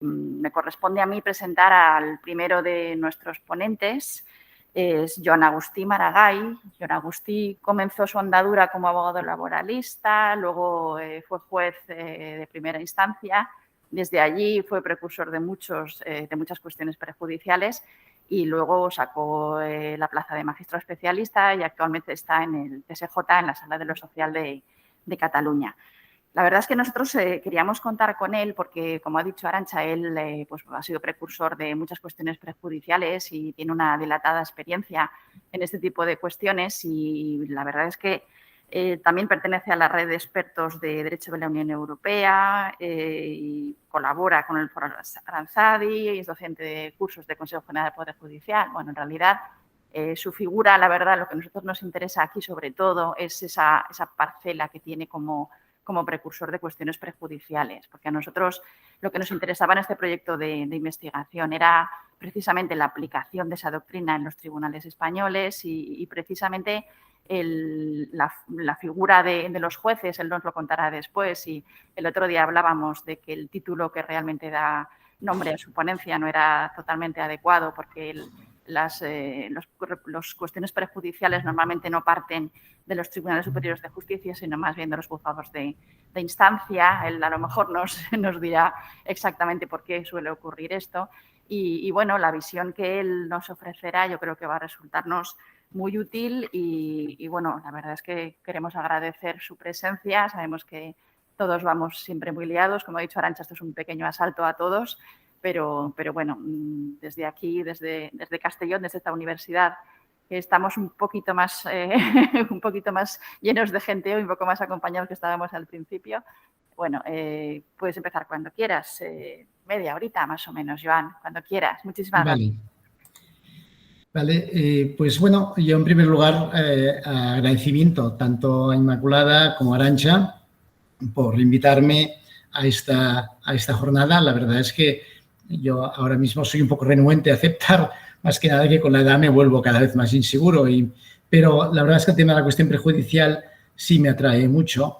Me corresponde a mí presentar al primero de nuestros ponentes, es Joan Agustí Maragall. Joan Agustí comenzó su andadura como abogado laboralista, luego fue juez de primera instancia. Desde allí fue precursor de muchas cuestiones prejudiciales y luego sacó la plaza de magistrado especialista y actualmente está en el TSJ, en la Sala de lo Social de Cataluña. La verdad es que nosotros queríamos contar con él porque, como ha dicho Arantxa, él pues, ha sido precursor de muchas cuestiones prejudiciales y tiene una dilatada experiencia en este tipo de cuestiones y la verdad es que también pertenece a la red de expertos de Derecho de la Unión Europea y colabora con el Foro Aranzadi y es docente de cursos de Consejo General del Poder Judicial. Bueno, en realidad su figura, la verdad, lo que a nosotros nos interesa aquí sobre todo es esa parcela que tiene como precursor de cuestiones prejudiciales, porque a nosotros lo que nos interesaba en este proyecto de investigación era precisamente la aplicación de esa doctrina en los tribunales españoles y precisamente la figura de los jueces. Él nos lo contará después y el otro día hablábamos de que el título que realmente da nombre a su ponencia no era totalmente adecuado porque las cuestiones prejudiciales normalmente no parten de los tribunales superiores de justicia, sino más bien de los juzgados de instancia. Él a lo mejor nos dirá exactamente por qué suele ocurrir esto. Y bueno, la visión que él nos ofrecerá yo creo que va a resultarnos muy útil y bueno, la verdad es que queremos agradecer su presencia. Sabemos que todos vamos siempre muy liados. Como ha dicho Arantxa, esto es un pequeño asalto a todos. Pero bueno, desde aquí, desde Castellón, desde esta universidad, estamos un poquito más llenos de gente hoy, un poco más acompañados que estábamos al principio. Bueno, puedes empezar cuando quieras, media horita más o menos, Joan, cuando quieras. Muchísimas gracias. Vale, pues bueno, yo en primer lugar agradecimiento tanto a Inmaculada como a Arantxa por invitarme a esta jornada. La verdad es que yo ahora mismo soy un poco renuente a aceptar, más que nada que con la edad me vuelvo cada vez más inseguro, pero la verdad es que el tema de la cuestión prejudicial sí me atrae mucho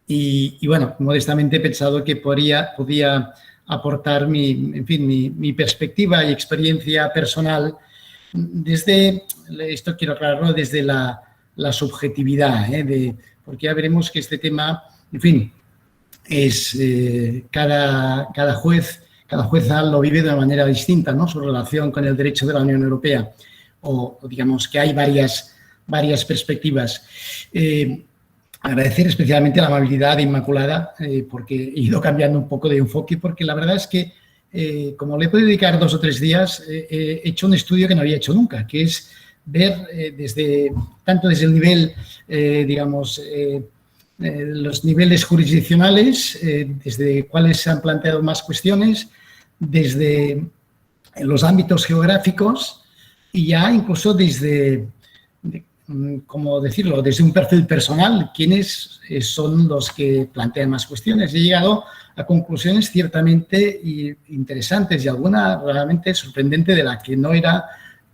y bueno, modestamente he pensado que podía aportar mi perspectiva y experiencia personal desde, esto quiero aclararlo, desde la subjetividad, porque ya veremos que este tema, en fin, es cada jueza lo vive de una manera distinta, ¿no? Su relación con el derecho de la Unión Europea, o digamos que hay varias perspectivas. Agradecer especialmente la amabilidad de Inmaculada, porque he ido cambiando un poco de enfoque, porque la verdad es que, como le he podido dedicar 2 o 3 días, he hecho un estudio que no había hecho nunca, que es ver tanto desde el nivel, digamos, los niveles jurisdiccionales, desde cuáles se han planteado más cuestiones, desde los ámbitos geográficos y ya incluso desde, ¿cómo decirlo?, desde un perfil personal, quiénes son los que plantean más cuestiones. He llegado a conclusiones ciertamente interesantes y alguna realmente sorprendente de la que no era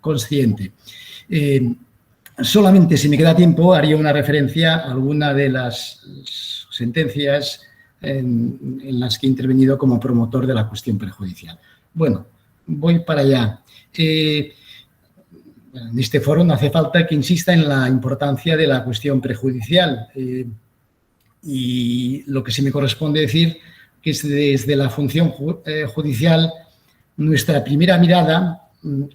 consciente. Solamente, si me queda tiempo, haría una referencia a alguna de las sentencias en las que he intervenido como promotor de la cuestión prejudicial. Bueno, voy para allá. En este foro no hace falta que insista en la importancia de la cuestión prejudicial y lo que sí me corresponde decir que es desde la función judicial nuestra primera mirada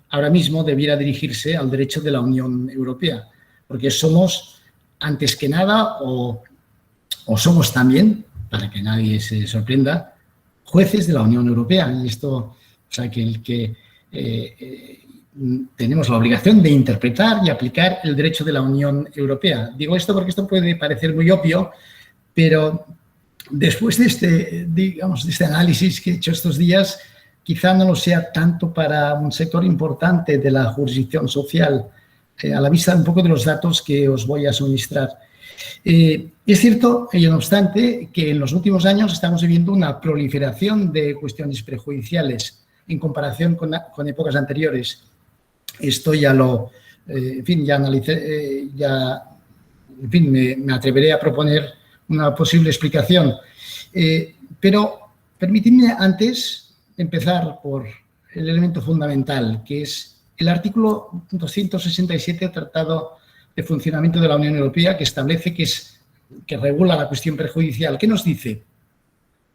ahora mismo debiera dirigirse al derecho de la Unión Europea, porque somos, antes que nada, o somos también, para que nadie se sorprenda, jueces de la Unión Europea. Y esto, o sea, que tenemos la obligación de interpretar y aplicar el derecho de la Unión Europea. Digo esto porque esto puede parecer muy obvio, pero después de este análisis que he hecho estos días, quizá no lo sea tanto para un sector importante de la jurisdicción social, a la vista un poco de los datos que os voy a suministrar. Es cierto, y no obstante, que en los últimos años estamos viviendo una proliferación de cuestiones prejudiciales en comparación con épocas anteriores. Esto ya ya analicé, me atreveré a proponer una posible explicación. Pero permitidme antes empezar por el elemento fundamental, que es el artículo 267 del Tratado de Funcionamiento de la Unión Europea, que establece que regula la cuestión prejudicial. ¿Qué nos dice?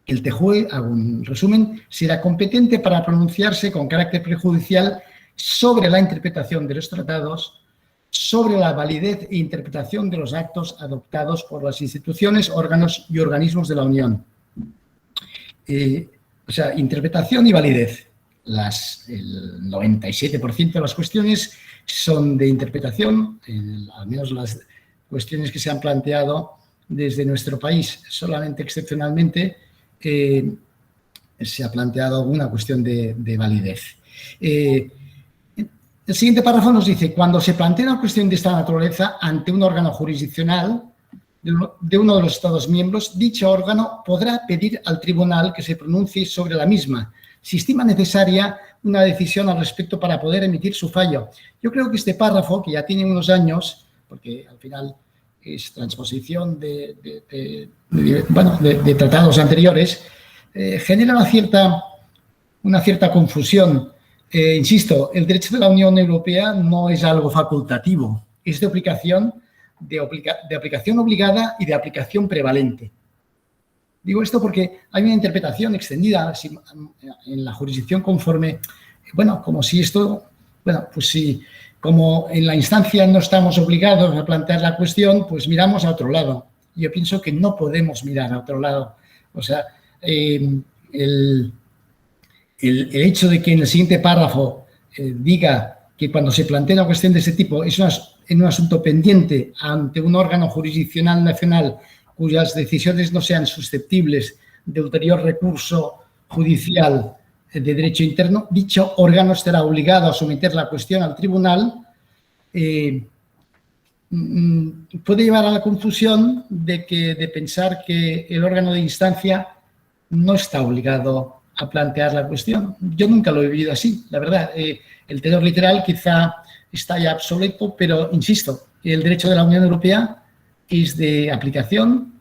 Que el TJUE, hago un resumen, será competente para pronunciarse con carácter prejudicial sobre la interpretación de los tratados, sobre la validez e interpretación de los actos adoptados por las instituciones, órganos y organismos de la Unión. O sea, interpretación y validez. El 97% de las cuestiones son de interpretación, al menos las cuestiones que se han planteado desde nuestro país. Solamente excepcionalmente se ha planteado alguna cuestión de validez. El siguiente párrafo nos dice: cuando se plantea una cuestión de esta naturaleza ante un órgano jurisdiccional de uno de los Estados miembros, dicho órgano podrá pedir al tribunal que se pronuncie sobre la misma, si estima necesaria una decisión al respecto para poder emitir su fallo. Yo creo que este párrafo, que ya tiene unos años, porque al final es transposición de tratados anteriores, genera una cierta confusión. Insisto, el derecho de la Unión Europea no es algo facultativo, es de aplicación obligada y de aplicación prevalente. Digo esto porque hay una interpretación extendida en la jurisdicción conforme, como si esto, pues si como en la instancia no estamos obligados a plantear la cuestión, pues miramos a otro lado. Yo pienso que no podemos mirar a otro lado. O sea, el hecho de que en el siguiente párrafo diga que cuando se plantea una cuestión de ese tipo es un asunto pendiente ante un órgano jurisdiccional nacional cuyas decisiones no sean susceptibles de ulterior recurso judicial de derecho interno, dicho órgano estará obligado a someter la cuestión al tribunal, puede llevar a la confusión de pensar que el órgano de instancia no está obligado a plantear la cuestión. Yo nunca lo he vivido así, la verdad. El tenor literal quizá está ya obsoleto, pero, insisto, el derecho de la Unión Europea es de aplicación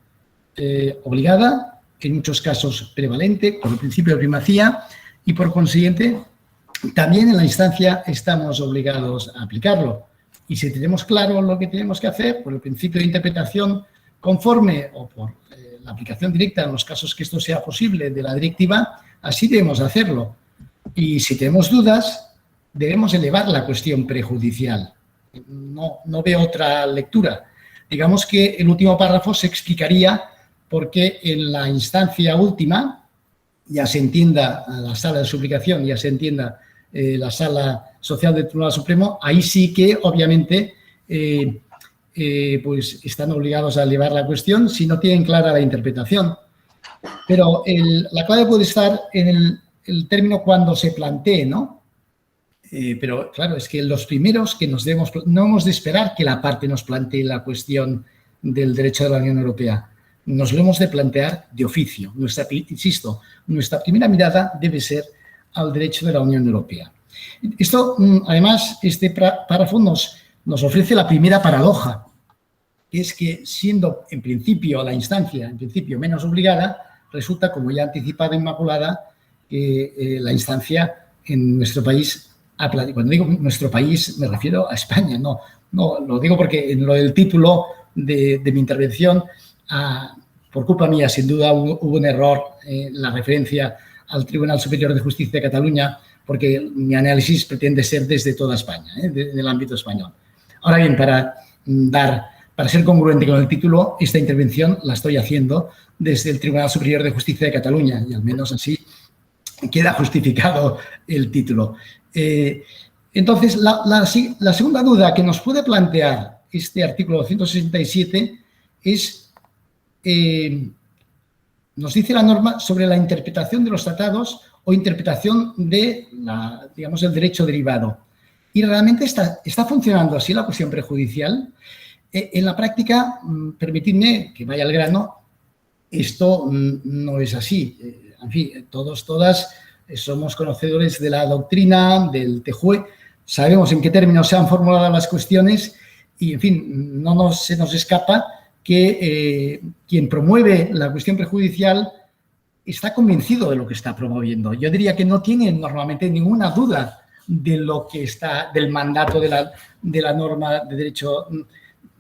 obligada, en muchos casos prevalente, por el principio de primacía, y por consiguiente también en la instancia estamos obligados a aplicarlo. Y si tenemos claro lo que tenemos que hacer, por el principio de interpretación conforme o por la aplicación directa en los casos que esto sea posible de la directiva, así debemos hacerlo. Y si tenemos dudas, debemos elevar la cuestión prejudicial. No veo otra lectura. Digamos que el último párrafo se explicaría por qué en la instancia última, ya se entienda la sala de suplicación, ya se entienda la sala social del Tribunal Supremo, ahí sí que, obviamente, pues están obligados a elevar la cuestión si no tienen clara la interpretación. Pero la clave puede estar en el término cuando se plantee, ¿no? Pero, claro, es que los primeros que no hemos de esperar que la parte nos plantee la cuestión del derecho de la Unión Europea. Nos lo hemos de plantear de oficio. Insisto, nuestra primera mirada debe ser al derecho de la Unión Europea. Esto, además, este párrafo nos ofrece la primera paradoja, que es que, siendo en principio la instancia, en principio menos obligada, resulta, como ya ha anticipado Inmaculada, que la instancia en nuestro país, cuando digo nuestro país me refiero a España, no lo digo porque en lo del título de mi intervención, por culpa mía, sin duda, hubo un error en la referencia al Tribunal Superior de Justicia de Cataluña, porque mi análisis pretende ser desde toda España, del ámbito español. Ahora bien, para ser congruente con el título, esta intervención la estoy haciendo desde el Tribunal Superior de Justicia de Cataluña, y al menos así queda justificado el título. Entonces, la segunda duda que nos puede plantear este artículo 267 es, nos dice la norma sobre la interpretación de los tratados o interpretación de, el derecho derivado. Y realmente está funcionando así la cuestión prejudicial. En la práctica, permitidme que vaya al grano, esto no es así. En fin, todas somos conocedores de la doctrina, del TJUE, sabemos en qué términos se han formulado las cuestiones y, en fin, se nos escapa que quien promueve la cuestión prejudicial está convencido de lo que está promoviendo. Yo diría que no tiene normalmente ninguna duda de lo que está, del mandato de la norma de derecho,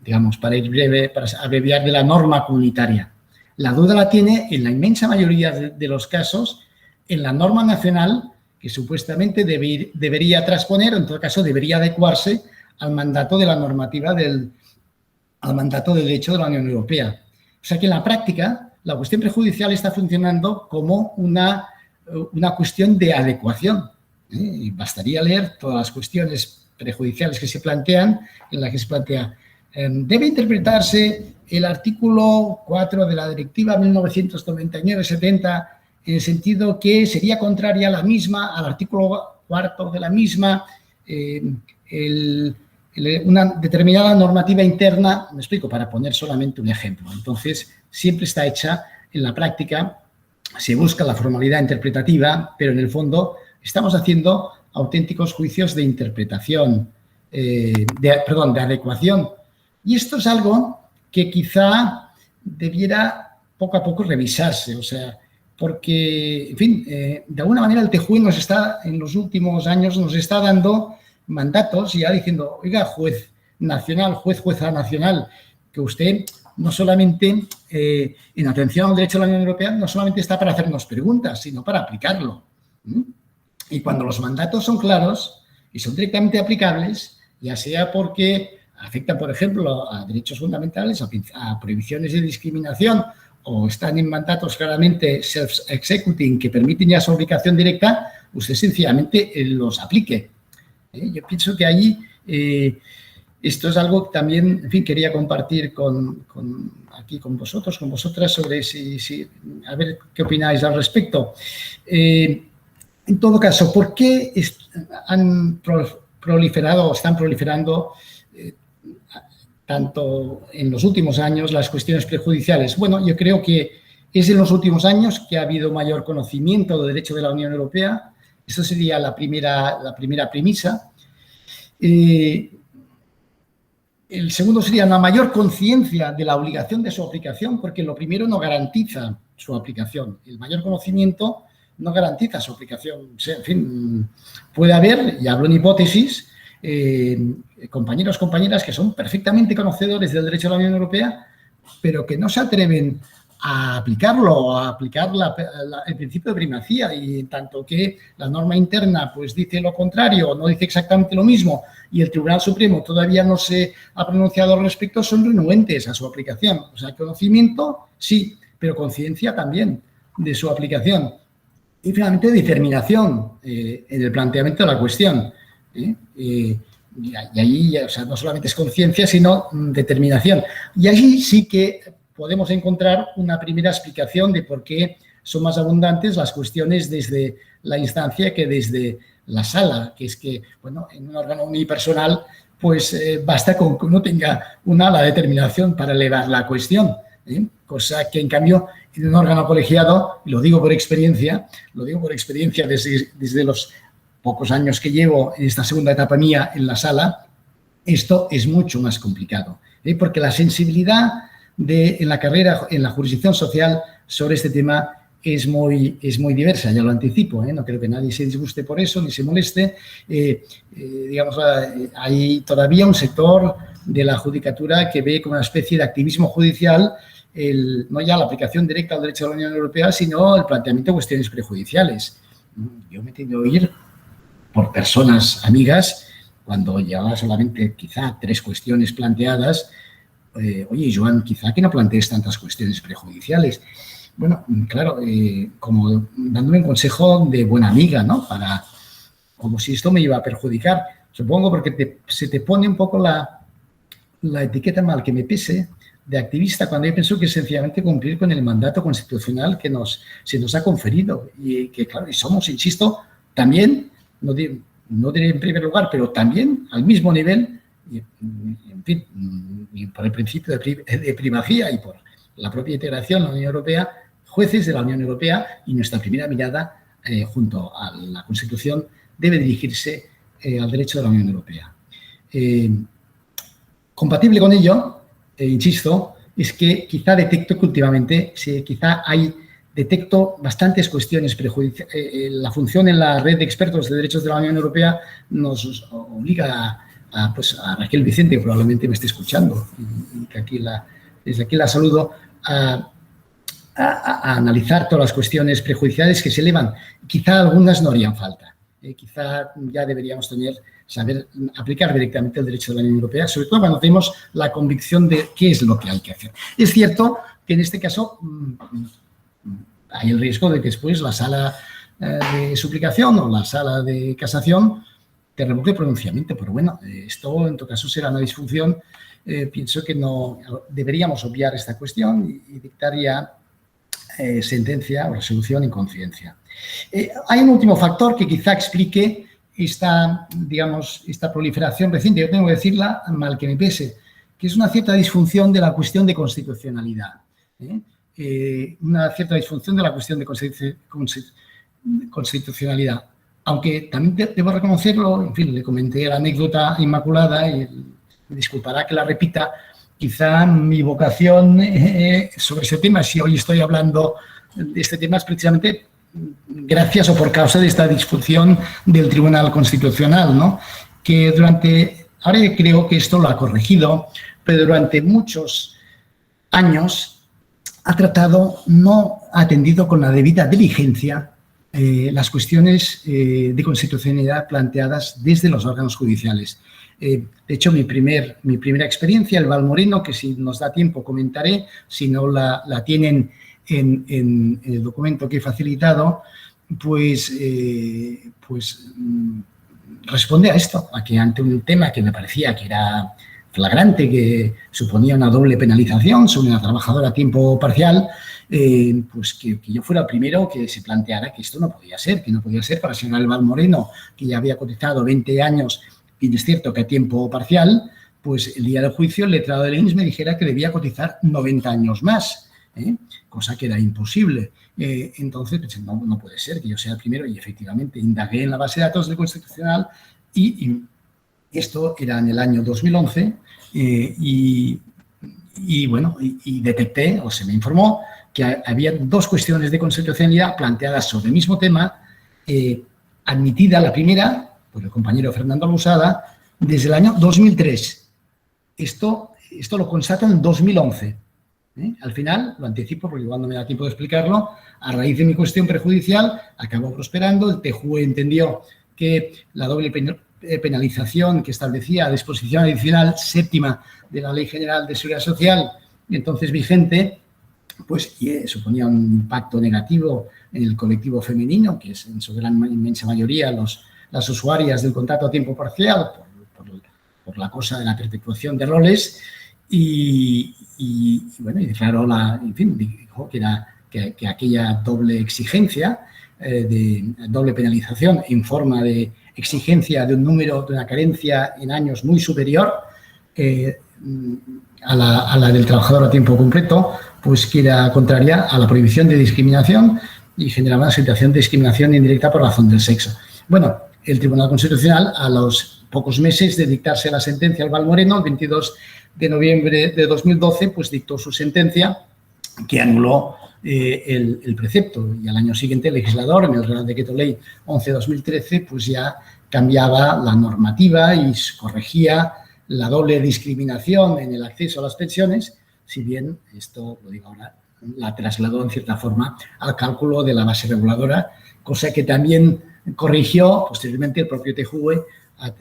digamos, para ir breve, para abreviar, de la norma comunitaria. La duda la tiene, en la inmensa mayoría de los casos, en la norma nacional, que supuestamente debería transponer, o en todo caso debería adecuarse al mandato de la normativa al mandato del derecho de la Unión Europea. O sea que en la práctica la cuestión prejudicial está funcionando como una cuestión de adecuación. Y bastaría leer todas las cuestiones prejudiciales que se plantean, en las que se plantea debe interpretarse el artículo 4 de la Directiva 1999-70 en el sentido que sería contraria a la misma, al artículo 4 de la misma, una determinada normativa interna, me explico, para poner solamente un ejemplo. Entonces, siempre está hecha en la práctica, se busca la formalidad interpretativa, pero en el fondo estamos haciendo auténticos juicios de interpretación, de adecuación. Y esto es algo que quizá debiera poco a poco revisarse, o sea, porque, en fin, de alguna manera el TJUE nos está, en los últimos años, nos está dando mandatos ya diciendo, oiga, juez nacional, jueza nacional, que usted no solamente, en atención al derecho de la Unión Europea, no solamente está para hacernos preguntas, sino para aplicarlo. Y cuando los mandatos son claros y son directamente aplicables, ya sea porque afectan, por ejemplo, a derechos fundamentales, a prohibiciones de discriminación, o están en mandatos claramente self-executing que permiten ya su aplicación directa, usted sencillamente los aplique. Yo pienso que ahí esto es algo que también, en fin, quería compartir aquí con vosotros, con vosotras, sobre a ver qué opináis al respecto. En todo caso, ¿por qué han proliferado o están proliferando tanto en los últimos años las cuestiones prejudiciales? Bueno, yo creo que es en los últimos años que ha habido mayor conocimiento del derecho de la Unión Europea. Esa sería la primera premisa. El segundo sería una mayor conciencia de la obligación de su aplicación, porque lo primero no garantiza su aplicación. El mayor conocimiento no garantiza su aplicación. O sea, en fin, puede haber, y hablo en hipótesis, compañeros, compañeras que son perfectamente conocedores del derecho de la Unión Europea, pero que no se atreven a aplicarlo, a aplicar el principio de primacía, y en tanto que la norma interna pues dice lo contrario, no dice exactamente lo mismo, y el Tribunal Supremo todavía no se ha pronunciado al respecto, son renuentes a su aplicación. O sea, conocimiento sí, pero conciencia también de su aplicación. Y finalmente, determinación en el planteamiento de la cuestión. Y allí, o sea, no solamente es conciencia, sino determinación. Y allí sí que podemos encontrar una primera explicación de por qué son más abundantes las cuestiones desde la instancia que desde la sala, que es que, bueno, en un órgano unipersonal, pues basta con que uno tenga la determinación para elevar la cuestión, cosa que, en cambio, en un órgano colegiado, y lo digo por experiencia desde los pocos años que llevo en esta segunda etapa mía en la sala, esto es mucho más complicado, porque la sensibilidad en la carrera, en la jurisdicción social sobre este tema es muy diversa, ya lo anticipo, no creo que nadie se disguste por eso ni se moleste. Digamos, hay todavía un sector de la judicatura que ve como una especie de activismo judicial no ya la aplicación directa al derecho de la Unión Europea, sino el planteamiento de cuestiones prejudiciales. Yo me he tenido que oír por personas amigas cuando llevaba solamente quizá 3 cuestiones planteadas. Oye, Joan, quizá que no plantees tantas cuestiones prejudiciales. Bueno, claro, como dándome un consejo de buena amiga, ¿no? Como si esto me iba a perjudicar. Supongo porque se te pone un poco la etiqueta, mal que me pese, de activista, cuando yo pienso que es sencillamente cumplir con el mandato constitucional que se nos ha conferido. Y que, claro, y somos, insisto, también, no diré en primer lugar, pero también al mismo nivel, en fin, y por el principio de primacía y por la propia integración a la Unión Europea, jueces de la Unión Europea, y nuestra primera mirada junto a la Constitución debe dirigirse al derecho de la Unión Europea. Compatible con ello, insisto, es que quizá detecto que últimamente quizá hay detecto bastantes cuestiones prejudiciales. La función en la red de expertos de derechos de la Unión Europea nos obliga a Raquel Vicente, que probablemente me esté escuchando, y que desde aquí la saludo, a analizar todas las cuestiones prejudiciales que se elevan. Quizá algunas no harían falta. Quizá ya deberíamos saber aplicar directamente el derecho de la Unión Europea, sobre todo cuando tenemos la convicción de qué es lo que hay que hacer. Es cierto que en este caso hay el riesgo de que después la sala de suplicación o la sala de casación te revoque el pronunciamiento, pero bueno, esto en todo caso será una disfunción. Pienso que no deberíamos obviar esta cuestión y dictar ya sentencia o resolución en conciencia. Hay un último factor que quizá explique esta proliferación reciente, yo tengo que decirla mal que me pese, que es una cierta disfunción de la cuestión de constitucionalidad. Una cierta disfunción de la cuestión de constitucionalidad. Aunque también debo reconocerlo, en fin, le comenté la anécdota a Inmaculada y me disculpará que la repita. Quizá mi vocación sobre ese tema, si hoy estoy hablando de este tema, es precisamente gracias o por causa de esta disfunción del Tribunal Constitucional, ¿no? Que ahora creo que esto lo ha corregido, pero durante muchos años no ha atendido con la debida diligencia las cuestiones de constitucionalidad planteadas desde los órganos judiciales. De hecho, mi primera experiencia, el Valmoreno, que si nos da tiempo comentaré, si no la tienen en el documento que he facilitado, pues responde a esto, a que ante un tema que me parecía que era flagrante, que suponía una doble penalización sobre una trabajadora a tiempo parcial, pues que yo fuera el primero que se planteara que esto no podía ser, para el señor Valmoreno, que ya había cotizado 20 años, y es cierto que a tiempo parcial, pues el día del juicio el letrado del INS me dijera que debía cotizar 90 años más, cosa que era imposible. Entonces pensé, no puede ser que yo sea el primero, y efectivamente indagué en la base de datos del Constitucional y esto era en el año 2011 y detecté, o se me informó, que había dos cuestiones de constitucionalidad planteadas sobre el mismo tema, admitida la primera por el compañero Fernando Losada desde el año 2003. Esto lo constato en 2011. Al final, lo anticipo porque igual no me da tiempo de explicarlo, a raíz de mi cuestión prejudicial acabó prosperando, el TJUE entendió que la doble penalización que establecía la disposición adicional séptima de la Ley General de Seguridad Social, entonces vigente, pues suponía un impacto negativo en el colectivo femenino, que es en su inmensa mayoría las usuarias del contrato a tiempo parcial, por la cosa de la perpetuación de roles, y declaró dijo que aquella doble exigencia, de doble penalización en forma de exigencia de una carencia en años muy superior a la del trabajador a tiempo completo, pues que era contraria a la prohibición de discriminación y generaba una situación de discriminación indirecta por razón del sexo. Bueno, el Tribunal Constitucional, a los pocos meses de dictarse la sentencia al Valmoreno, el 22 de noviembre de 2012, pues dictó su sentencia que anuló el precepto, y al año siguiente el legislador, en el Real Decreto Ley 11/2013, pues ya cambiaba la normativa y corregía la doble discriminación en el acceso a las pensiones, si bien esto, lo digo ahora, la trasladó en cierta forma al cálculo de la base reguladora, cosa que también corrigió posteriormente el propio TJUE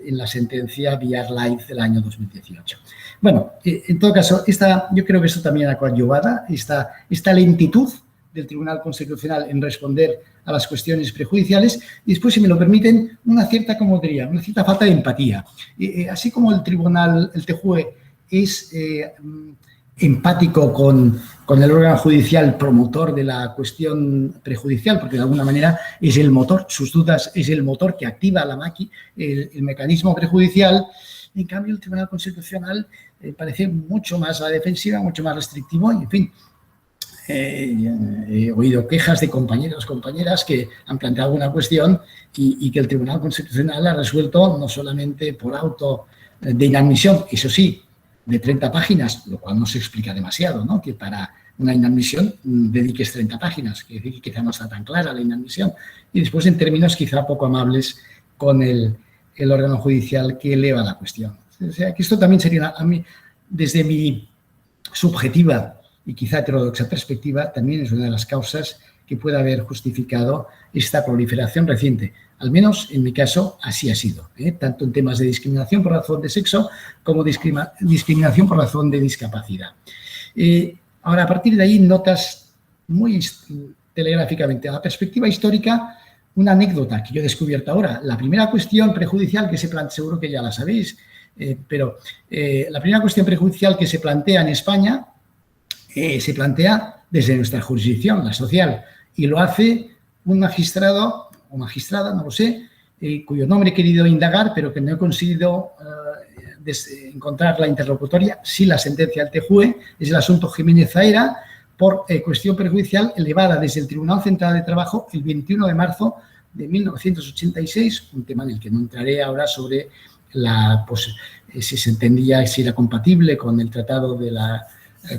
en la sentencia Villar Live del año 2018. Bueno, en todo caso, yo creo que esto también ha coadyuvado, esta lentitud del Tribunal Constitucional en responder a las cuestiones prejudiciales, y después, si me lo permiten, una cierta falta de empatía. Así como el TJUE es empático con el órgano judicial promotor de la cuestión prejudicial, porque de alguna manera es el motor, sus dudas es el motor que activa el mecanismo prejudicial. En cambio, el Tribunal Constitucional parece mucho más a la defensiva, mucho más restrictivo, y en fin, he oído quejas de compañeras que han planteado alguna cuestión y que el Tribunal Constitucional ha resuelto no solamente por auto de inadmisión, eso sí, de 30 páginas, lo cual no se explica demasiado, ¿no? Que para una inadmisión, dediques 30 páginas, que quizá no está tan clara la inadmisión, y después en términos quizá poco amables con el órgano judicial que eleva la cuestión. O sea, que esto también sería, a mí, desde mi subjetiva y quizá heterodoxa perspectiva, también es una de las causas que puede haber justificado esta proliferación reciente. Al menos, en mi caso, así ha sido, tanto en temas de discriminación por razón de sexo como discriminación por razón de discapacidad. Ahora, a partir de ahí, notas muy telegráficamente. A la perspectiva histórica, una anécdota que yo he descubierto ahora. La primera cuestión prejudicial que se plantea, seguro que ya la sabéis, pero la primera cuestión prejudicial que se plantea en España se plantea desde nuestra jurisdicción, la social, y lo hace un magistrado o magistrada, no lo sé, cuyo nombre he querido indagar, pero que no he conseguido encontrar la interlocutoria. Sí, la sentencia del TJUE es el asunto Jiménez Zaera por cuestión perjudicial elevada desde el Tribunal Central de Trabajo el 21 de marzo de 1986, un tema en el que no entraré ahora sobre si se entendía si era compatible con el Tratado de la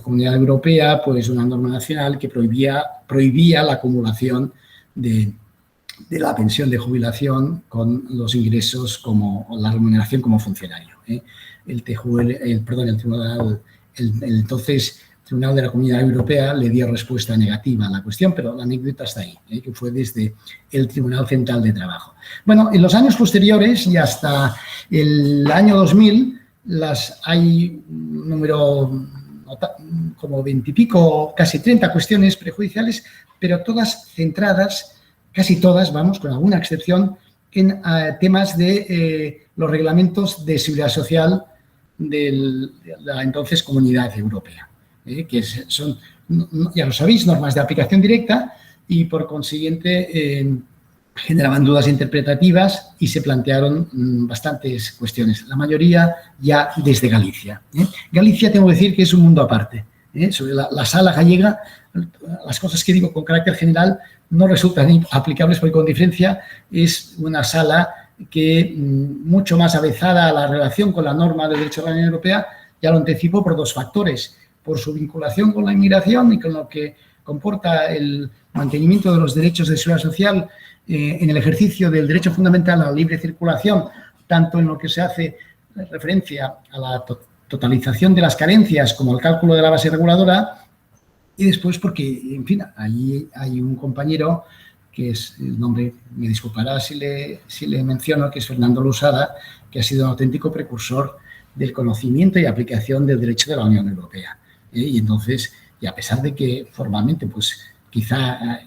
Comunidad Europea, pues una norma nacional que prohibía la acumulación de la pensión de jubilación con los ingresos como la remuneración como funcionario. El entonces Tribunal de la Comunidad Europea le dio respuesta negativa a la cuestión, pero la anécdota está ahí, que fue desde el Tribunal Central de Trabajo. Bueno, en los años posteriores y hasta el año 2000 hay un número como 20 y pico, casi 30 cuestiones prejudiciales, pero todas centradas, casi todas, vamos, con alguna excepción, en temas de los reglamentos de seguridad social de la entonces Comunidad Europea, que son, ya lo sabéis, normas de aplicación directa y, por consiguiente, generaban dudas interpretativas y se plantearon bastantes cuestiones, la mayoría ya desde Galicia. Galicia, tengo que decir que es un mundo aparte. Sobre la sala gallega, las cosas que digo con carácter general no resultan aplicables porque, con diferencia, es una sala que mucho más avezada a la relación con la norma de derecho de la Unión Europea, ya lo anticipo, por dos factores: por su vinculación con la inmigración y con lo que comporta el mantenimiento de los derechos de seguridad social en el ejercicio del derecho fundamental a la libre circulación, tanto en lo que se hace referencia a la totalización de las carencias como al cálculo de la base reguladora, y después porque, en fin, allí hay un compañero que es, el nombre me disculpará si le menciono, que es Fernando Losada, que ha sido un auténtico precursor del conocimiento y aplicación del derecho de la Unión Europea. Y entonces, y a pesar de que formalmente, pues quizá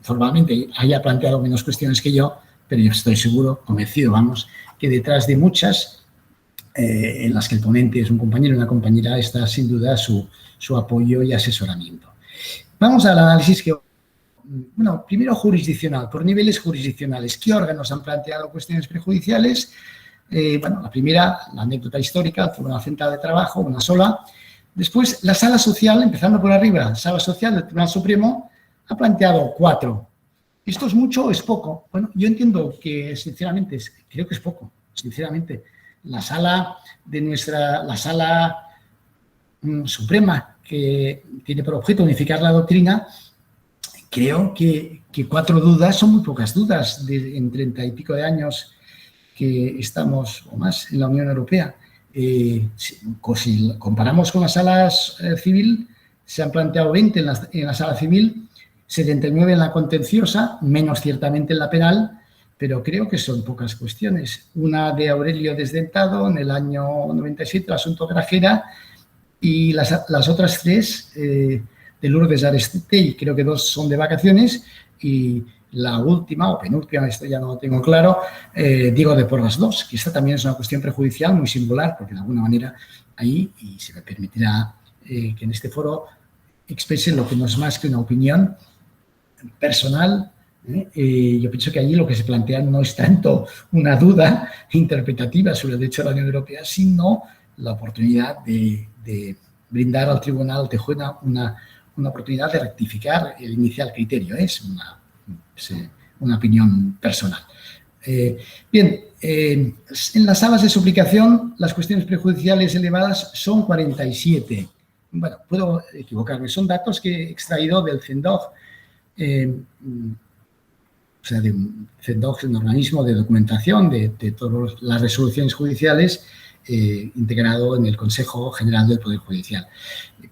formalmente haya planteado menos cuestiones que yo, pero yo estoy seguro, convencido, vamos, que detrás de muchas en las que el ponente es un compañero y una compañera, está sin duda su apoyo y asesoramiento. Vamos al análisis que, bueno, primero jurisdiccional, por niveles jurisdiccionales. ¿Qué órganos han planteado cuestiones prejudiciales? Bueno, la primera, la anécdota histórica, Tribunal Central de Trabajo, una sola. Después, la Sala Social, empezando por arriba, Sala Social del Tribunal Supremo, ha planteado 4. ¿Esto es mucho o es poco? Bueno, yo entiendo que, sinceramente, creo que es poco, sinceramente. La sala suprema, que tiene por objeto unificar la doctrina, creo que 4 dudas son muy pocas dudas en 30 y pico de años que estamos o más en la Unión Europea. Si comparamos con las salas civil, se han planteado 20 en la sala civil, 79 en la contenciosa, menos ciertamente en la penal, pero creo que son pocas cuestiones. Una de Aurelio Desdentado en el año 97, el asunto Grajera, y las otras 3 de Lourdes Aristei, creo que 2 son de vacaciones, y la última o penúltima, esto ya no lo tengo claro, Diego de Porras 2, que esta también es una cuestión prejudicial muy singular, porque de alguna manera ahí, y se me permitirá que en este foro exprese lo que no es más que una opinión personal. Yo pienso que allí lo que se plantea no es tanto una duda interpretativa sobre el derecho de la Unión Europea, sino la oportunidad de brindar al tribunal de jueza una oportunidad de rectificar el inicial criterio. Es una opinión personal. Bien, en las salas de suplicación las cuestiones prejudiciales elevadas son 47. bueno, puedo equivocarme, son datos que he extraído del CENDOG, o sea, CENDOG es un organismo de documentación de todas las resoluciones judiciales integrado en el Consejo General del Poder Judicial.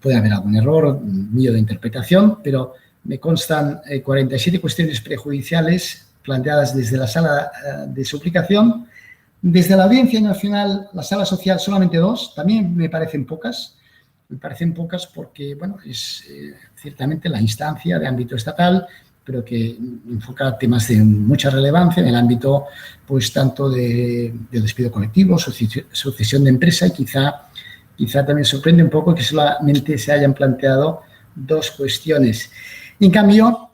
Puede haber algún error mío de interpretación, pero me constan 47 cuestiones prejudiciales planteadas desde la sala de suplicación. Desde la Audiencia Nacional, la sala social, solamente 2. También me parecen pocas. Me parecen pocas porque, bueno, es ciertamente la instancia de ámbito estatal, pero que enfoca temas de mucha relevancia en el ámbito, pues, tanto de despido colectivo, sucesión de empresa, y quizá también sorprende un poco que solamente se hayan planteado 2 cuestiones. En cambio,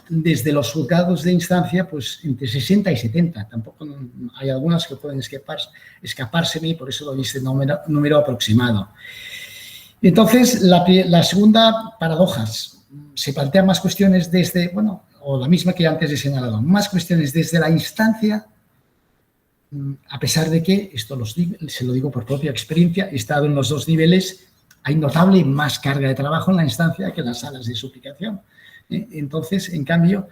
desde los juzgados de instancia, pues entre 60 y 70. Tampoco hay algunas que pueden escapárseme y por eso doy este número aproximado. Entonces, la segunda, paradojas. Se plantean más cuestiones desde, bueno, o la misma que antes he señalado, más cuestiones desde la instancia, a pesar de que, esto se lo digo por propia experiencia, he estado en los 2 niveles, hay notable más carga de trabajo en la instancia que en las salas de suplicación. Entonces, en cambio,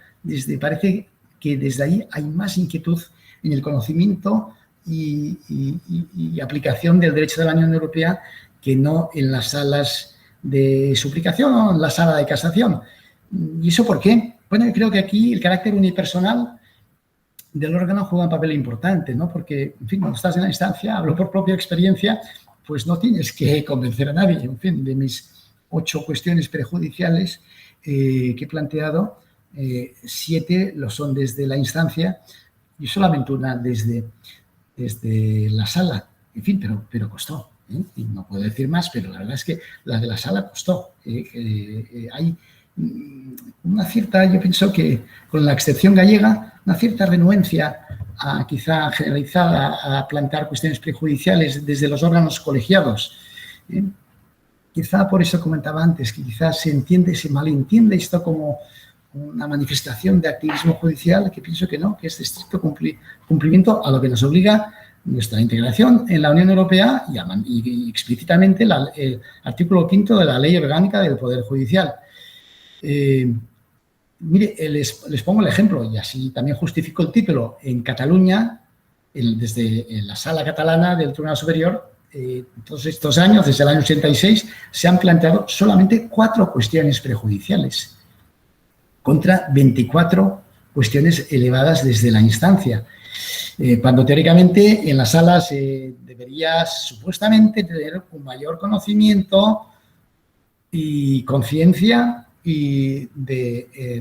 parece que desde ahí hay más inquietud en el conocimiento y aplicación del derecho de la Unión Europea que no en las salas de suplicación o en la sala de casación. ¿Y eso por qué? Bueno, yo creo que aquí el carácter unipersonal del órgano juega un papel importante, ¿no? Porque, en fin, cuando estás en la instancia, hablo por propia experiencia, pues no tienes que convencer a nadie. En fin, de mis 8 cuestiones prejudiciales que he planteado, 7 lo son desde la instancia y solamente una desde la sala. En fin, pero costó. Y no puedo decir más, pero la verdad es que la de la sala costó. Hay una cierta, yo pienso que con la excepción gallega, una cierta renuencia quizá generalizada a plantear cuestiones prejudiciales desde los órganos colegiados. Quizá por eso comentaba antes, que quizás se malentiende esto como una manifestación de activismo judicial, que pienso que no, que es de estricto cumplimiento a lo que nos obliga nuestra integración en la Unión Europea y explícitamente el artículo 5 de la Ley Orgánica del Poder Judicial. Mire, les pongo el ejemplo y así también justifico el título. En Cataluña, desde la Sala Catalana del Tribunal Superior, todos estos años, desde el año 86, se han planteado solamente 4 cuestiones prejudiciales contra 24 cuestiones elevadas desde la instancia. Cuando teóricamente en las salas deberías supuestamente tener un mayor conocimiento y conciencia del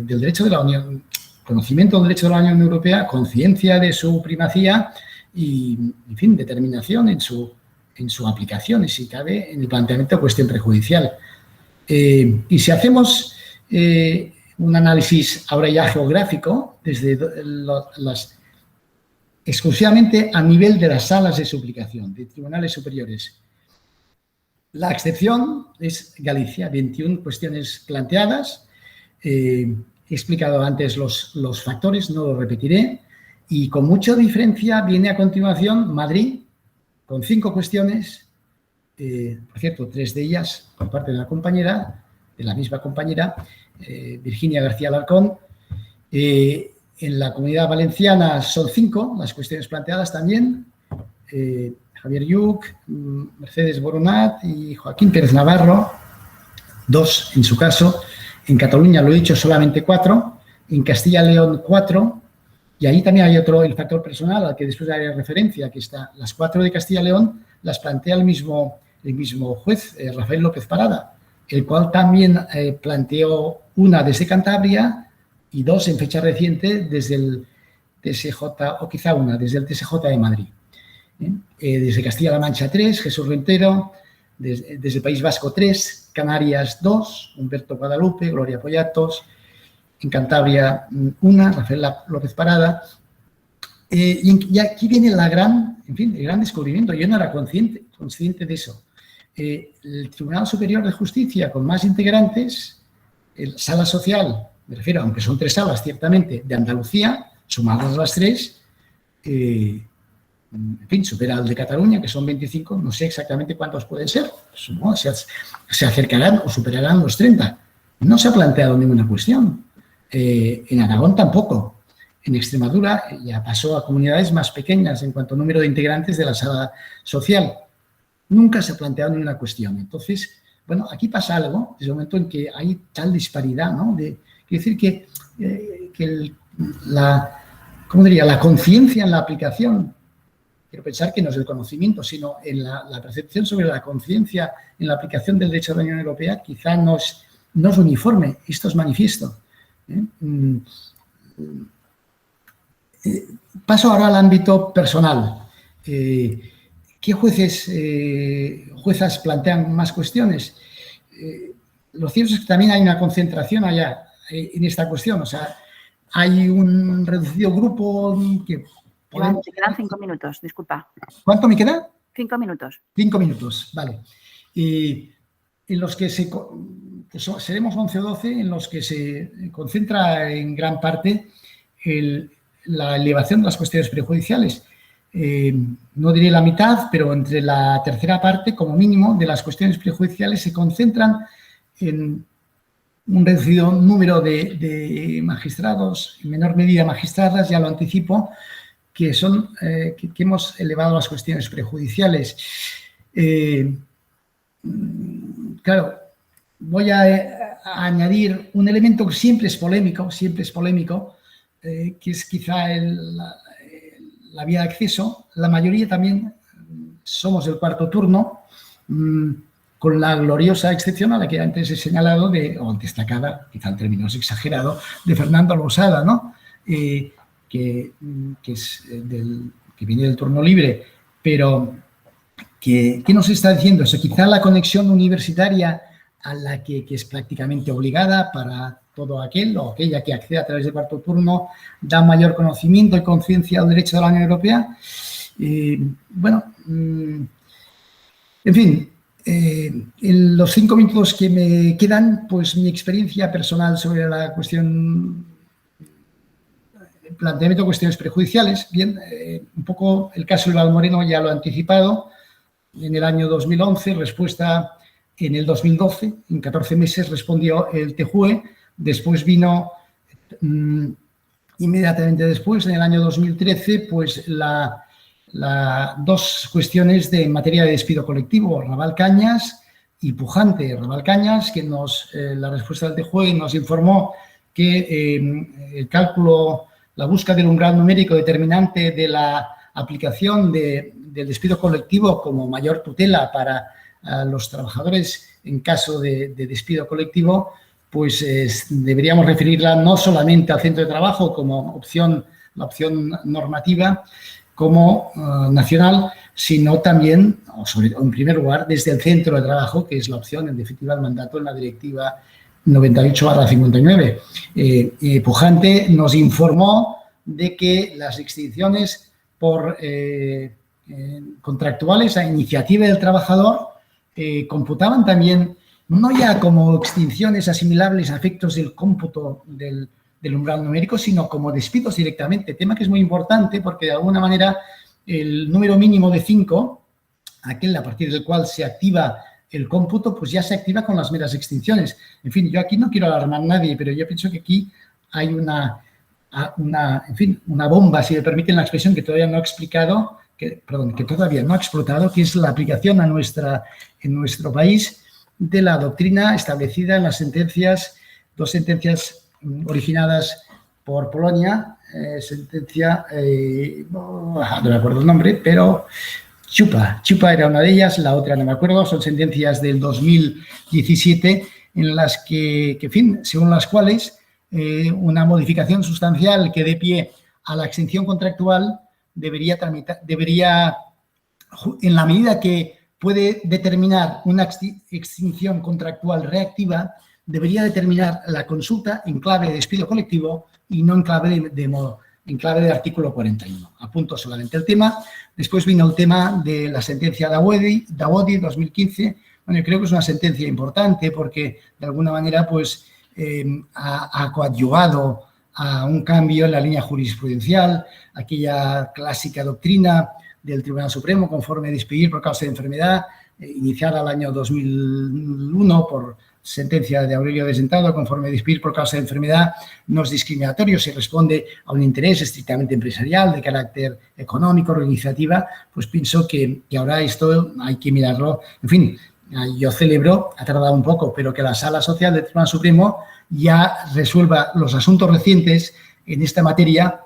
derecho de la Unión, conocimiento del derecho de la Unión Europea, conciencia de su primacía y, en fin, determinación en su aplicación y, si cabe, en el planteamiento de cuestión prejudicial. Y si hacemos un análisis ahora ya geográfico, desde exclusivamente a nivel de las salas de suplicación, de tribunales superiores. La excepción es Galicia, 21 cuestiones planteadas. He explicado antes los factores, no lo repetiré. Y con mucha diferencia viene a continuación Madrid, con 5 cuestiones, por cierto, 3 de ellas por parte de la misma compañera, Virginia García Alarcón. En la Comunidad Valenciana son 5 las cuestiones planteadas también. Javier Lluc, Mercedes Boronat y Joaquín Pérez Navarro, 2 en su caso. En Cataluña, lo he dicho, solamente 4. En Castilla y León, 4. Y ahí también hay otro, el factor personal, al que después haré referencia, que está las 4 de Castilla y León, las plantea el mismo juez, Rafael López Parada, el cual también planteó una desde Cantabria y 2 en fecha reciente desde el TSJ, o quizá una desde el TSJ de Madrid. Desde Castilla-La Mancha 3, Jesús Rentero, desde País Vasco 3, Canarias 2, Humberto Guadalupe, Gloria Poyatos, en Cantabria 1, Rafael López Parada. Y aquí viene el gran descubrimiento. Yo no era consciente de eso. El Tribunal Superior de Justicia, con más integrantes, sala social, me refiero, aunque son 3 salas, ciertamente, de Andalucía, sumadas las 3, en fin, supera al de Cataluña, que son 25, no sé exactamente cuántos pueden ser, supongo, se acercarán o superarán los 30. No se ha planteado ninguna cuestión. En Aragón tampoco. En Extremadura ya pasó a comunidades más pequeñas en cuanto a número de integrantes de la sala social. Nunca se ha planteado ninguna cuestión. Entonces, bueno, aquí pasa algo, desde el momento en que hay tal disparidad, ¿no? Quiere decir que ¿cómo diría? La conciencia en la aplicación, quiero pensar que no es el conocimiento, sino en la percepción sobre la conciencia en la aplicación del derecho de la Unión Europea, quizá no es uniforme. Esto es manifiesto. Paso ahora al ámbito personal. ¿Qué juezas plantean más cuestiones? Lo cierto es que también hay una concentración allá en esta cuestión. O sea, hay un reducido grupo que... Te quedan 5 minutos, disculpa. ¿Cuánto me queda? 5 minutos. 5 minutos, vale. En los que seremos 11 o 12, en los que se concentra en gran parte la elevación de las cuestiones prejudiciales. No diré la mitad, pero entre la tercera parte, como mínimo, de las cuestiones prejudiciales se concentran en un reducido número de magistrados, en menor medida magistradas, ya lo anticipo, que hemos elevado las cuestiones prejudiciales. Claro, voy a añadir un elemento que siempre es polémico, que es quizá la vía de acceso. La mayoría también somos del cuarto turno, con la gloriosa excepción a la que antes he señalado, o destacada, quizá el término es exagerado, de Fernando Losada, ¿no? Que viene del turno libre, pero ¿qué nos está diciendo eso? Quizá la conexión universitaria a la que es prácticamente obligada para todo aquel o aquella que accede a través del cuarto turno da mayor conocimiento y conciencia al derecho de la Unión Europea. Bueno, en fin, en los 5 minutos que me quedan, pues mi experiencia personal sobre la cuestión, el planteamiento de cuestiones prejudiciales. Bien, un poco el caso de Valmoreno ya lo he anticipado. En el año 2011, respuesta en el 2012, en 14 meses respondió el TJUE. Después vino, inmediatamente después, en el año 2013, pues dos cuestiones en materia de despido colectivo, Raval-Cañas y Pujante. Raval-Cañas, que la respuesta del TJUE nos informó que el cálculo, la búsqueda del umbral numérico determinante de la aplicación del despido colectivo como mayor tutela para los trabajadores en caso de despido colectivo, pues deberíamos referirla no solamente al centro de trabajo como la opción normativa, como nacional, sino también, en primer lugar, desde el centro de trabajo, que es la opción, en definitiva, el mandato en la directiva 98/59. Pujante nos informó de que las extinciones contractuales a iniciativa del trabajador computaban también, no ya como extinciones asimilables a efectos del cómputo del umbral numérico, sino como despidos directamente, tema que es muy importante porque de alguna manera el número mínimo de 5, aquel a partir del cual se activa el cómputo, pues ya se activa con las meras extinciones. En fin, yo aquí no quiero alarmar a nadie, pero yo pienso que aquí hay una bomba, si me permiten la expresión, que todavía no he explicado, que todavía no ha explotado, que es la aplicación en nuestro país de la doctrina establecida en las dos sentencias originadas por Polonia, no me acuerdo el nombre, pero Chupa era una de ellas, la otra no me acuerdo, son sentencias del 2017 en las que en fin, según las cuales una modificación sustancial que dé pie a la extinción contractual debería, en la medida que puede determinar una extinción contractual reactiva, debería determinar la consulta en clave de despido colectivo y no en clave de artículo 41. Apunto solamente el tema. Después vino el tema de la sentencia Dawodi 2015. Bueno, yo creo que es una sentencia importante porque, de alguna manera, pues ha coadyuvado a un cambio en la línea jurisprudencial, aquella clásica doctrina del Tribunal Supremo conforme despedir por causa de enfermedad, iniciada el año 2001 por sentencia de Aurelio Desdentado, conforme despedir por causa de enfermedad no es discriminatorio, se responde a un interés estrictamente empresarial, de carácter económico, organizativa, pues pienso que ahora esto hay que mirarlo. En fin, yo celebro, ha tardado un poco, pero que la Sala Social del Tribunal Supremo ya resuelva los asuntos recientes en esta materia,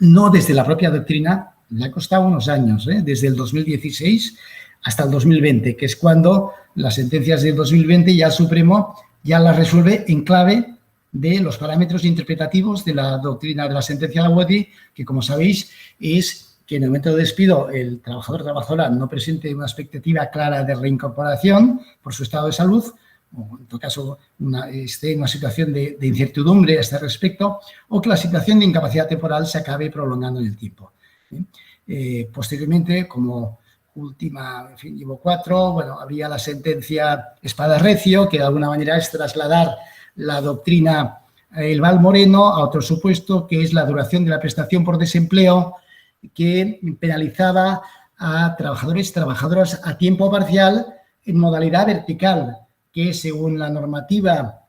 no desde la propia doctrina, le ha costado unos años, desde el 2016 hasta el 2020, que es cuando las sentencias del 2020 ya el Supremo ya las resuelve en clave de los parámetros interpretativos de la doctrina de la sentencia de la UEDI, que, como sabéis, es que en el momento de despido el trabajador o trabajadora no presente una expectativa clara de reincorporación por su estado de salud, o en todo caso esté en una situación de incertidumbre a este respecto, o que la situación de incapacidad temporal se acabe prolongando en el tiempo. Posteriormente, como última, en fin, llevo 4, bueno, había la sentencia Espada-Recio, que de alguna manera es trasladar la doctrina El Val Moreno a otro supuesto, que es la duración de la prestación por desempleo, que penalizaba a trabajadores y trabajadoras a tiempo parcial en modalidad vertical, que según la normativa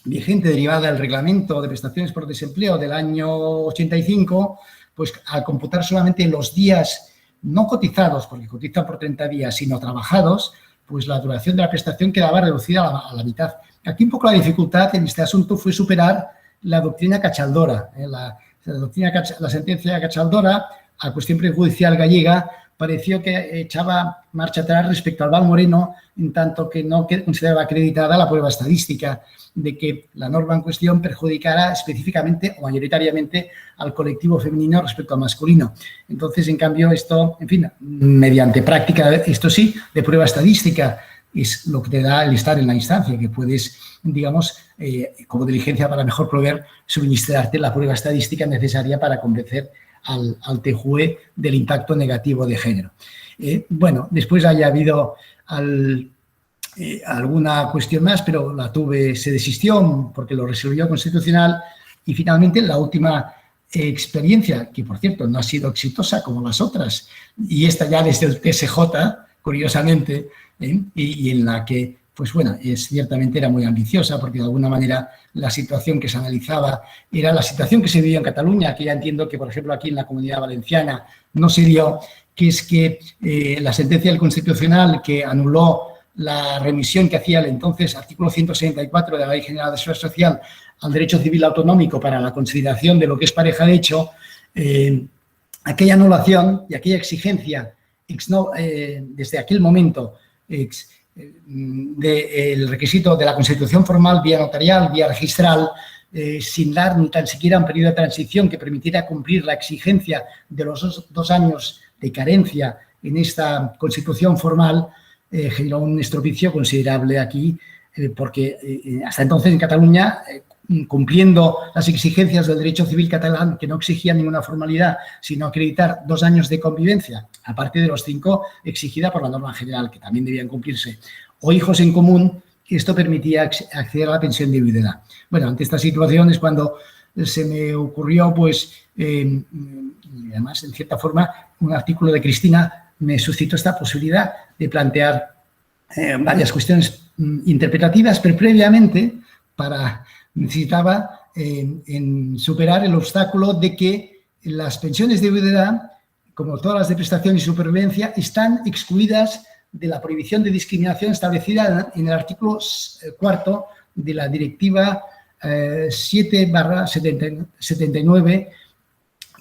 vigente derivada del reglamento de prestaciones por desempleo del año 85, pues al computar solamente los días no cotizados, porque cotizan por 30 días, sino trabajados, pues la duración de la prestación quedaba reducida a la mitad. Aquí un poco la dificultad en este asunto fue superar la doctrina Cachaldora. La sentencia Cachaldora, a cuestión prejudicial gallega, pareció que echaba marcha atrás respecto al Val Moreno, en tanto que no consideraba acreditada la prueba estadística de que la norma en cuestión perjudicara específicamente o mayoritariamente al colectivo femenino respecto al masculino. Entonces, en cambio, esto, en fin, mediante práctica, esto sí, de prueba estadística, es lo que te da el estar en la instancia, que puedes, digamos, como diligencia para mejor proveer, suministrarte la prueba estadística necesaria para convencer al TJUE del impacto negativo de género. Bueno, después haya habido alguna cuestión más, pero se desistió porque lo resolvió Constitucional, y finalmente la última experiencia, que por cierto no ha sido exitosa como las otras, y esta ya desde el TSJ, curiosamente, y en la que, pues bueno, ciertamente era muy ambiciosa, porque de alguna manera la situación que se analizaba era la situación que se vivió en Cataluña, que ya entiendo que, por ejemplo, aquí en la Comunidad Valenciana no se dio, que es que la sentencia del Constitucional que anuló la remisión que hacía el entonces artículo 164 de la Ley General de Seguridad Social al derecho civil autonómico para la consideración de lo que es pareja de hecho, aquella anulación y aquella exigencia desde aquel momento del requisito de la constitución formal vía notarial, vía registral, sin dar ni tan siquiera un periodo de transición que permitiera cumplir la exigencia de los 2 años de carencia en esta constitución formal, generó un estropicio considerable aquí, porque hasta entonces en Cataluña, cumpliendo las exigencias del derecho civil catalán, que no exigía ninguna formalidad, sino acreditar 2 años de convivencia, aparte de los 5 exigida por la norma general, que también debían cumplirse, o hijos en común, esto permitía acceder a la pensión de viudedad. Bueno, ante esta situación es cuando se me ocurrió, pues, además, en cierta forma, un artículo de Cristina me suscitó esta posibilidad de plantear varias cuestiones interpretativas, pero previamente necesitaba superar el obstáculo de que las pensiones de viudedad, como todas las de prestación y supervivencia, están excluidas de la prohibición de discriminación establecida en el artículo 4 de la Directiva 7/79,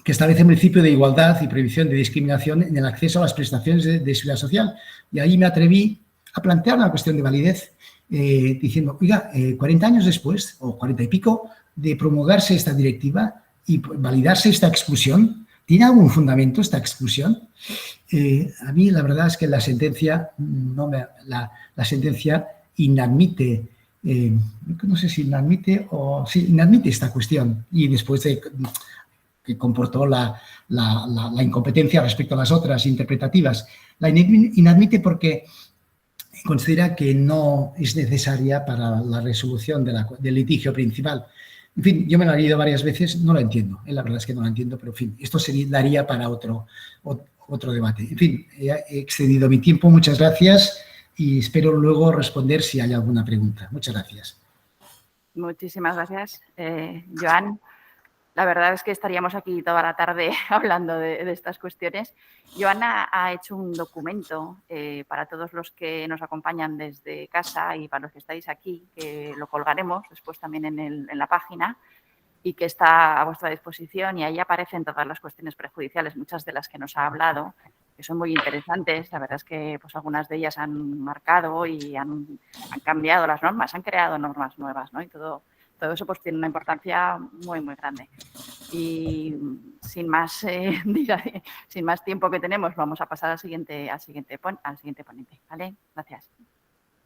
que establece el principio de igualdad y prohibición de discriminación en el acceso a las prestaciones de seguridad social. Y ahí me atreví a plantear una cuestión de validez, diciendo, oiga, 40 años después, o 40 y pico, de promulgarse esta directiva y validarse esta exclusión, ¿tiene algún fundamento esta exclusión? A mí la verdad es que la sentencia inadmite, no sé si inadmite o sí, inadmite esta cuestión, y después de que comportó la incompetencia respecto a las otras interpretativas. La inadmite porque considera que no es necesaria para la resolución del litigio principal. En fin, yo me lo he leído varias veces, no lo entiendo. La verdad es que no lo entiendo, pero en fin, esto se daría para otro otro debate. En fin, he excedido mi tiempo. Muchas gracias y espero luego responder si hay alguna pregunta. Muchas gracias. Muchísimas gracias, Joan. La verdad es que estaríamos aquí toda la tarde hablando de estas cuestiones. Joana ha hecho un documento para todos los que nos acompañan desde casa y para los que estáis aquí, que lo colgaremos después también en la página y que está a vuestra disposición, y ahí aparecen todas las cuestiones prejudiciales, muchas de las que nos ha hablado, que son muy interesantes. La verdad es que pues, algunas de ellas han marcado y han cambiado las normas, han creado normas nuevas, ¿no? Y todo eso pues, tiene una importancia muy, muy grande. Y sin más, sin más tiempo que tenemos, vamos a pasar al siguiente ponente. ¿Vale? Gracias.